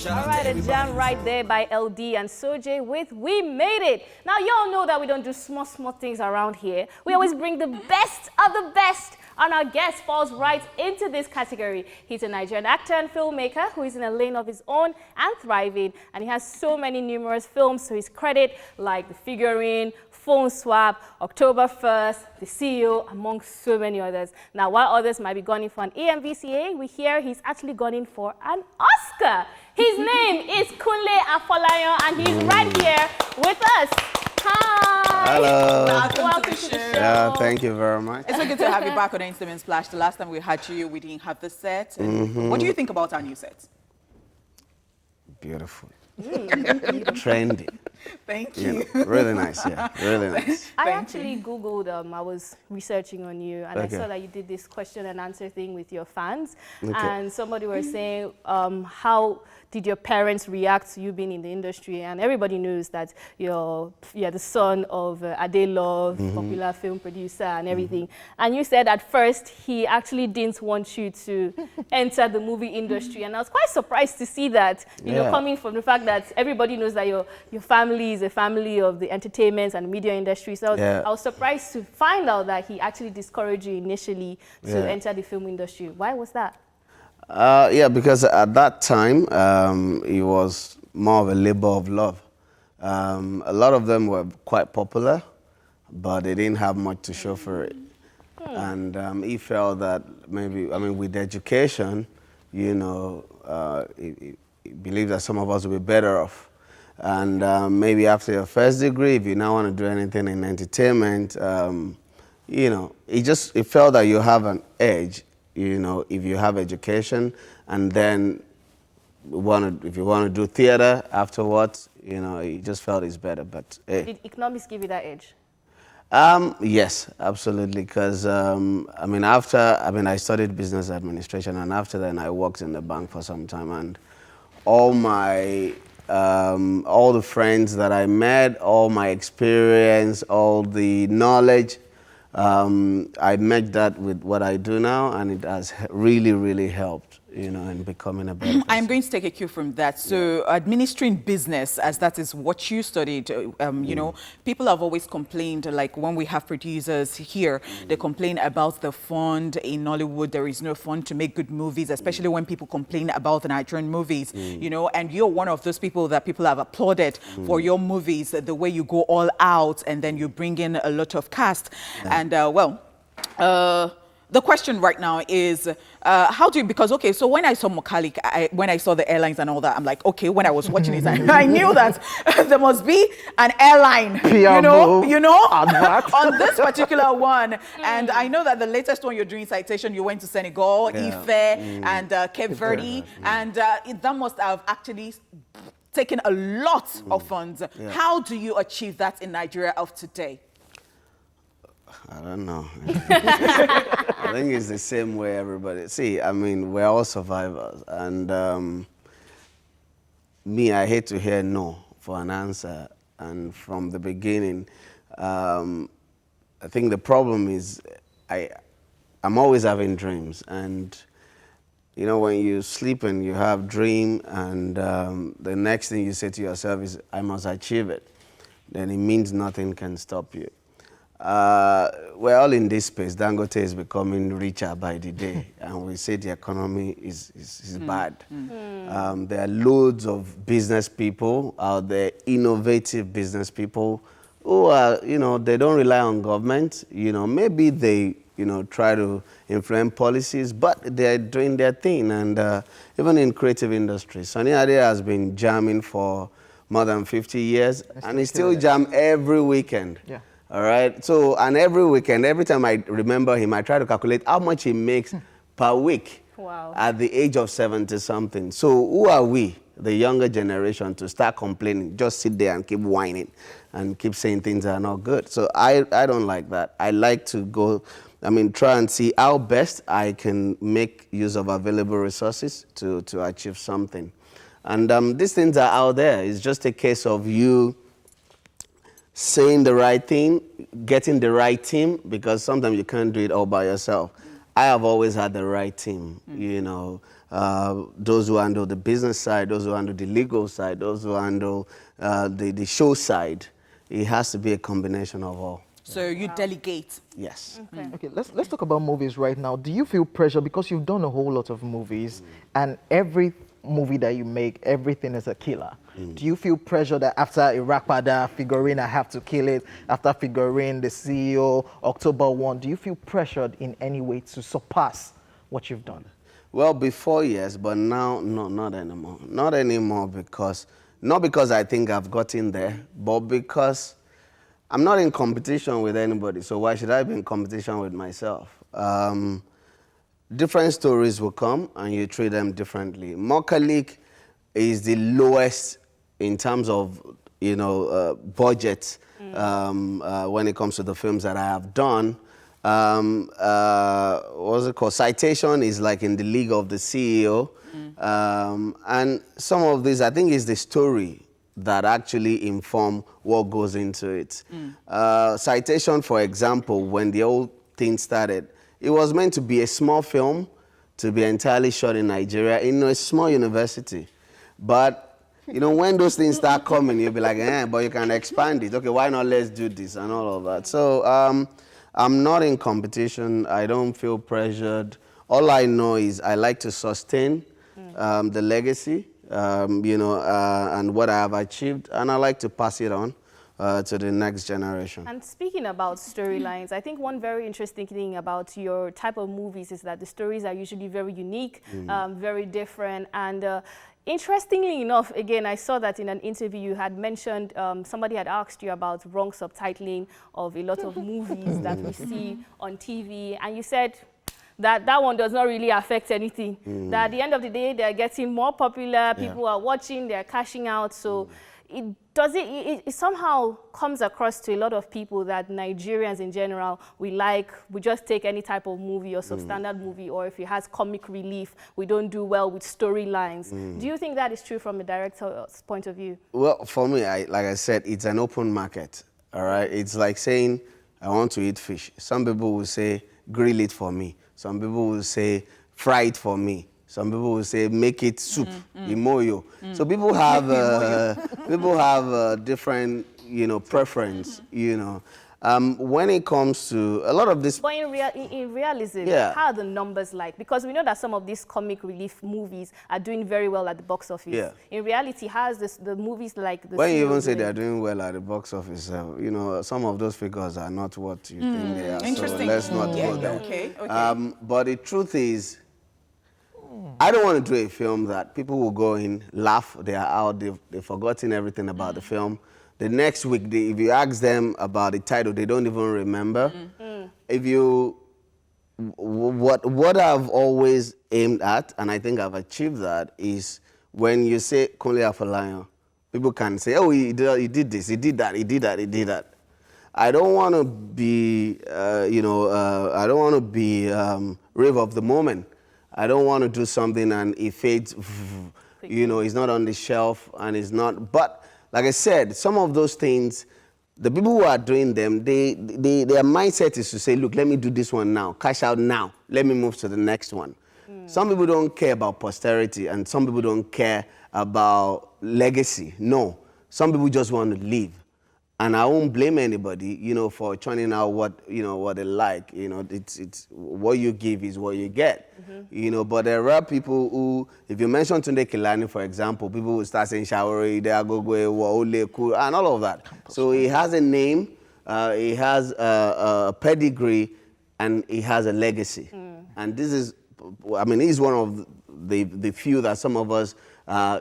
All right, a jam right there by LD and Soje with We Made It. Now, y'all know that we don't do small things around here. We always bring the best of the best, and our guest falls right into this category. He's a Nigerian actor and filmmaker who is in a lane of his own and thriving, and he has so many numerous films to his credit, like The Figurine, Phone Swap, October 1st, The CEO, among so many others. Now, while others might be gunning for an EMVCA, we hear he's actually gunning for an Oscar. His name is Kunle Afolayan, and he's right here with us. Hi. Hello. Welcome to the show. Yeah, thank you very much. It's so good to have you back on Instrument Splash. The last time we had you, we didn't have the set. What do you think about our new set? Beautiful. Trendy. Thank you. Really nice, yeah. Really nice. I actually Googled, I was researching on you, and Okay. I saw that you did this question and answer thing with your fans. Okay. And somebody was saying, how did your parents react to you being in the industry? And everybody knows that you're the son of Ade Love, popular film producer and everything. And you said at first he actually didn't want you to enter the movie industry. And I was quite surprised to see that, you know, coming from the fact that everybody knows that your family is a family of the entertainment and media industry. So I was surprised to find out that he actually discouraged you initially to enter the film industry. Why was that? Yeah, because at that time, it was more of a labor of love. A lot of them were quite popular, but they didn't have much to show for it. And he felt that maybe, with education, you know, he believed that some of us would be better off. And maybe after your first degree, if you now want to do anything in entertainment, you know, it felt that you have an edge, you know, if you have education, and then if you want to do theater afterwards, you know, he just felt it's better. But hey. Did economics give you that edge? Yes, absolutely. Because I studied business administration, and after that, I worked in the bank for some time, and all the friends that I met, all my experience, all the knowledge, I met that with what I do now, and it has really, really helped, you know, in becoming a better person. I'm going to take a cue from that. So administering business, as that is what you studied, you know, people have always complained, like when we have producers here, they complain about the fund in Nollywood. There is no fund to make good movies, especially when people complain about the Nigerian movies, you know, and you're one of those people that people have applauded for your movies, the way you go all out and then you bring in a lot of cast. And the question right now is, how do you, because, okay, so when I saw Mokalik, when I saw the airlines and all that, I'm like, okay, when I was watching it, I knew that there must be an airline, you know, on this particular one. And I know that the latest one you're doing, Citation, you went to Senegal, Ife, and Cape Verde, and that must have actually taken a lot of funds. How do you achieve that in Nigeria of today? I don't know. I think it's the same way everybody. See, I mean, we're all survivors. And I hate to hear no for an answer. And from the beginning, I think the problem is I'm always having dreams. And, you know, when you sleep and you have dream and the next thing you say to yourself is, I must achieve it, then it means nothing can stop you. We're all in this space. Dangote is becoming richer by the day, and we say the economy is bad. There are loads of business people out there, innovative business people, who are, you know, they don't rely on government. You know, maybe they, you know, try to influence policies, but they're doing their thing. And even in creative industry, Sunny Ade has been jamming for more than 50 years, and he still jam every weekend. Yeah. All right. So, and every weekend, every time I remember him, I try to calculate how much he makes per week. Wow. At the age of 70-something. So, who are we, the younger generation, to start complaining? Just sit there and keep whining and keep saying things that are not good. So, I don't like that. I like to go, try and see how best I can make use of available resources to achieve something. And these things are out there. It's just a case of you saying the right thing, getting the right team, because sometimes you can't do it all by yourself. I have always had the right team, you know, those who handle the business side, those who handle the legal side, those who handle the show side. It has to be a combination of all. So you delegate. Yes. Okay, let's talk about movies right now. Do you feel pressure because you've done a whole lot of movies and every movie that you make, everything is a killer? Do you feel pressure that after Irapada, Figurine, I have to kill it? After Figurine, the CEO, October 1, do you feel pressured in any way to surpass what you've done? Well, before, yes, but now, no, not anymore. Not anymore because, not because I think I've gotten there, but because I'm not in competition with anybody, so why should I be in competition with myself? Different stories will come and you treat them differently. Mokalik is the lowest in terms of, budget when it comes to the films that I have done. What's it called? Citation is like in the league of the CEO. And some of these, I think, is the story that actually inform what goes into it. Citation, for example, when the whole thing started, it was meant to be a small film to be entirely shot in Nigeria in a small university. But, when those things start coming, you'll be like, but you can expand it. Okay, why not let's do this and all of that. So I'm not in competition. I don't feel pressured. All I know is I like to sustain the legacy, and what I have achieved, and I like to pass it on to the next generation. And speaking about storylines, I think one very interesting thing about your type of movies is that the stories are usually very unique, very different, and interestingly enough, again, I saw that in an interview you had mentioned, somebody had asked you about wrong subtitling of a lot of movies that we see on TV, and you said that one does not really affect anything. That at the end of the day, they're getting more popular, people are watching, they're cashing out, so it somehow comes across to a lot of people that Nigerians in general, we just take any type of movie or substandard movie, or if it has comic relief, we don't do well with storylines. Do you think that is true from a director's point of view? Well, for me, like I said, it's an open market, all right? It's like saying, I want to eat fish. Some people will say, grill it for me. Some people will say, fry it for me. Some people will say, make it soup, imoyo. So people have different, preference, When it comes to a lot of this... But in realism, how are the numbers like? Because we know that some of these comic relief movies are doing very well at the box office. Yeah. In reality, how is the movies like... When you even say they're doing well at the box office, some of those figures are not what you think they are. Interesting. So let's not go there. Okay. But the truth is, I don't want to do a film that people will go in, laugh, they are out, they've forgotten everything about the film. The next week, if you ask them about the title, they don't even remember. What I've always aimed at, and I think I've achieved that, is when you say Kunle Afolayan, people can say, oh, he did this, he did that, he did that, he did that. I don't want to be, I don't want to be rave of the moment. I don't want to do something and it fades, it's not on the shelf and it's not, but like I said, some of those things, the people who are doing them, their mindset is to say, look, let me do this one now, cash out now, let me move to the next one. Some people don't care about posterity and some people don't care about legacy. No, some people just want to live. And I won't blame anybody, for churning out what they like. It's what you give is what you get. But there are people who, if you mention Tunde Kilani, for example, people will start saying Shawari, Deagogo, Ole, Cool, and all of that. So he has a name, he has a pedigree, and he has a legacy. And this is, he's one of the few that some of us are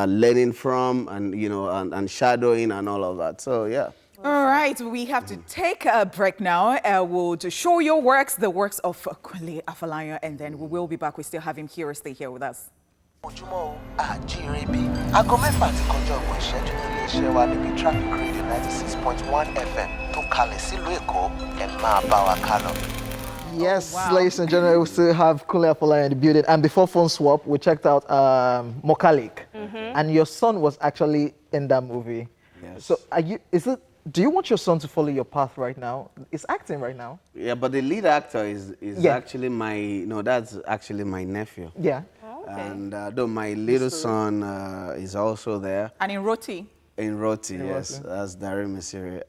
learning from and, and shadowing and all of that. So, yeah. All right, we have to take a break now. We'll just show your works, the works of Kunle Afolayan, and then we will be back. We still have him here. Stay here with us. Ojúmọ́ àjíire aago mẹ́fà ti kọjá ọgbọ̀n ìṣẹ́jú nílé iṣẹ́ wa níbi Traffic Radio 96.1 FM tó kalẹ̀ sílùú Èkó ẹ máa bá wa kálọ. Yes, ladies and gentlemen, we still have Kunle Afolayan in the building. And before phone swap, we checked out Mokalik. And your son was actually in that movie. Yes. So is it Do you want your son to follow your path right now? It's acting right now. Yeah, but the lead actor is Yeah. actually that's actually my nephew. Yeah. Okay. And though my little son is also there. And in Roti? In Roti, yes. Roti. That's Dari Misiri.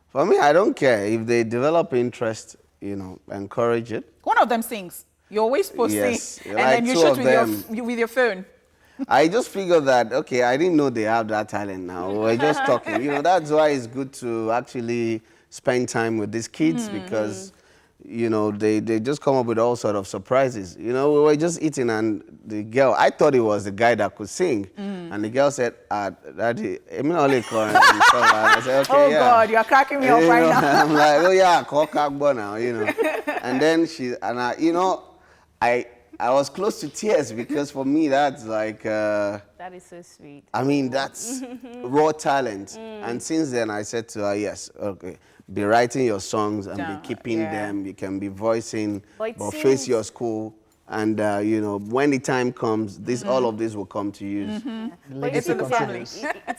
For me, I don't care. If they develop interest, encourage it. One of them sings. You're always supposed to Yes, sing. And like then you two shoot of with your phone. I just figured that, okay, I didn't know they have that talent now. We're just talking. That's why it's good to actually spend time with these kids because, they just come up with all sort of surprises. We were just eating and the girl, I thought it was the guy that could sing. And the girl said, Daddy, I'm not only calling. I said, okay, Oh, yeah. God, you're cracking me up right now. I'm like, oh, yeah, call Kagbo now, And then I was close to tears because for me, that's like... That is so sweet. I mean, that's raw talent. And since then, I said to her, yes, okay, be writing your songs and be keeping them. You can be voicing, but face your school. And, when the time comes, all of this will come to use. But it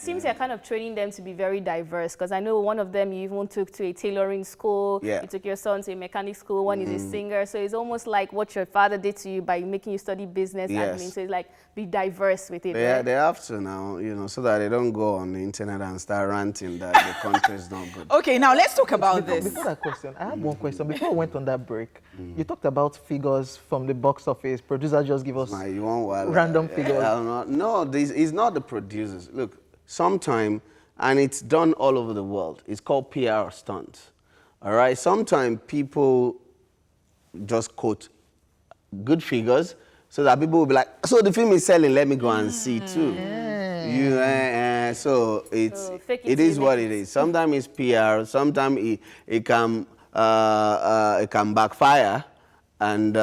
seems you're kind of training them to be very diverse because I know one of them you even took to a tailoring school. Yeah. You took your son to a mechanic school. One is a singer. So it's almost like what your father did to you by making you study business admin. So it's like be diverse with it. They, right? they have to now, so that they don't go on the internet and start ranting that the country is not good. Okay, now let's talk about this. Before that question, I have one question. Before we went on that break, you talked about figures from the box office. Producer just give us You want random figures. No, it's not the producers. Look, sometime, and it's done all over the world. It's called PR stunts. All right? Sometimes people just quote good figures so that people will be like, so the film is selling, let me go and see too. So it is what it is. Sometimes it's PR, sometimes it can backfire. And,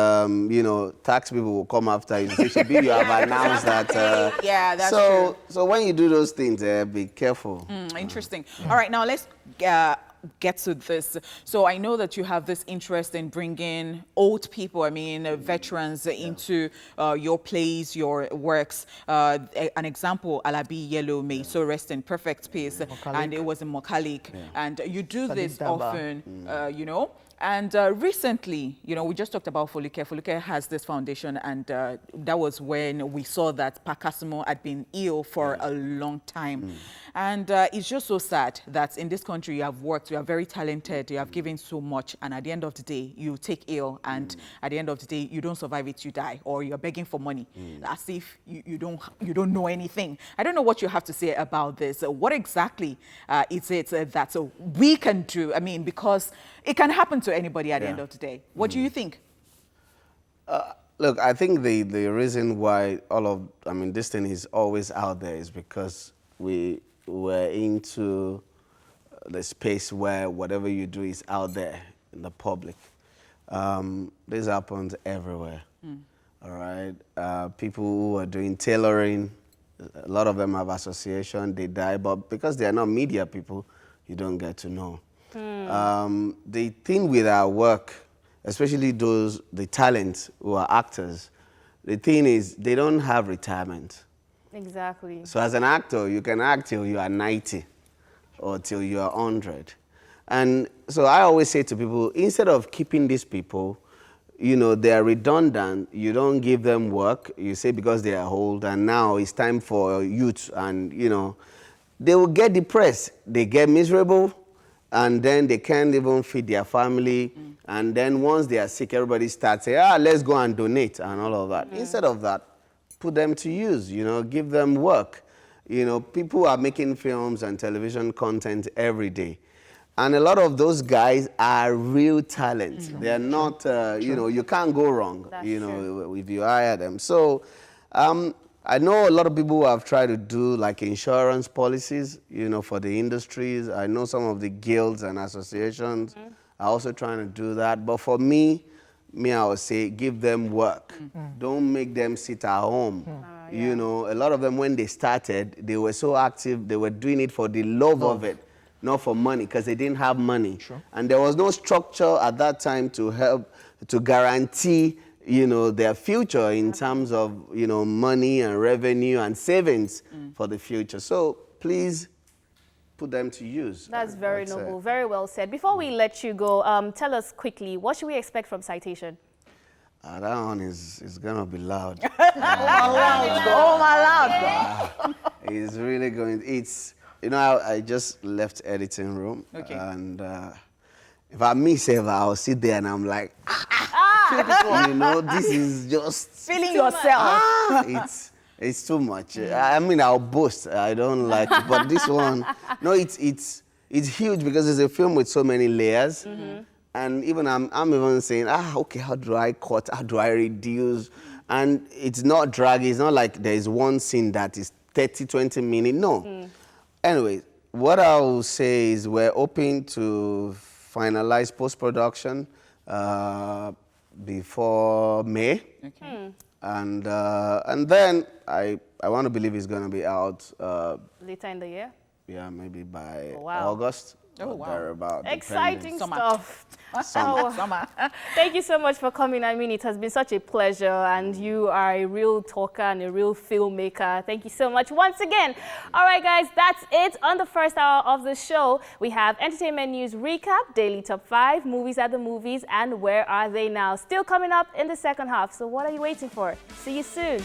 tax people will come after you. You have announced that. Yeah, that's true. So when you do those things, be careful. Interesting. All right, now let's get to this. So I know that you have this interest in bringing old people, veterans into your plays, your works. An example, Alabi Yellow may so rest in perfect peace. And it was in Mokalik. Yeah. And you do this often, And recently, we just talked about Foluke. Foluke has this foundation, and that was when we saw that Pakasimo had been ill for a long time. And it's just so sad that in this country you have worked, you are very talented, you have given so much, and at the end of the day, you take ill, and at the end of the day, you don't survive it, you die, or you're begging for money, as if you don't know anything. I don't know what you have to say about this. What exactly is it that we can do? Because it can happen to anybody at the end of the day. What do you think? Look, I think the reason why this thing is always out there is because we were into the space where whatever you do is out there in the public. This happens everywhere. All right? People who are doing tailoring, a lot of them have association, they die, but because they are not media people, you don't get to know. The thing with our work, especially the talents who are actors, the thing is they don't have retirement. Exactly. So as an actor, you can act till you are 90 or till you are 100. And so I always say to people, instead of keeping these people, they are redundant, you don't give them work, you say because they are old and now it's time for youth and, they will get depressed, they get miserable, and then they can't even feed their family. And then once they are sick, everybody starts saying, let's go and donate and all of that. Instead of that, put them to use, give them work. People are making films and television content every day. And a lot of those guys are real talent. They are not, you can't go wrong, if you hire them. So I know a lot of people who have tried to do like insurance policies, for the industries. I know some of the guilds and associations are also trying to do that. But for me, I would say give them work. Don't make them sit at home. A lot of them, when they started, they were so active, they were doing it for the love of it, not for money, because they didn't have money. Sure. And there was no structure at that time to help, to guarantee, their future in terms of, money and revenue and savings for the future. So please put them to use. That's And very noble, very well said. Before we let you go, tell us quickly, what should we expect from Citation? That one is gonna be loud. Oh my Lord. It's really going. It's I just left editing room. Okay. And if I miss ever, I'll sit there and I'm like, this is just Feeling yourself. it's too much. I mean, I'll boast. I don't like it, but this one, no, it's huge because it's a film with so many layers. And even I'm even saying, okay, how do I cut? How do I reduce? And it's not draggy. It's not like there's one scene that is 30, 20 minutes. No. Anyway, what I will say is we're hoping to finalize post-production before May. Okay. And then I want to believe it's going to be out, Later in the year? yeah, maybe by Wow. August. Oh, or wow. thereabout, Exciting Summer. stuff. Summer. Thank you so much for coming. I mean, it has been such a pleasure, and you are a real talker and a real filmmaker. Thank you so much once again. All right, guys, that's it on the first hour of the show. We have entertainment news recap, daily top 5, movies at the movies, and where are they now? Still coming up in the second half. So what are you waiting for? See you soon.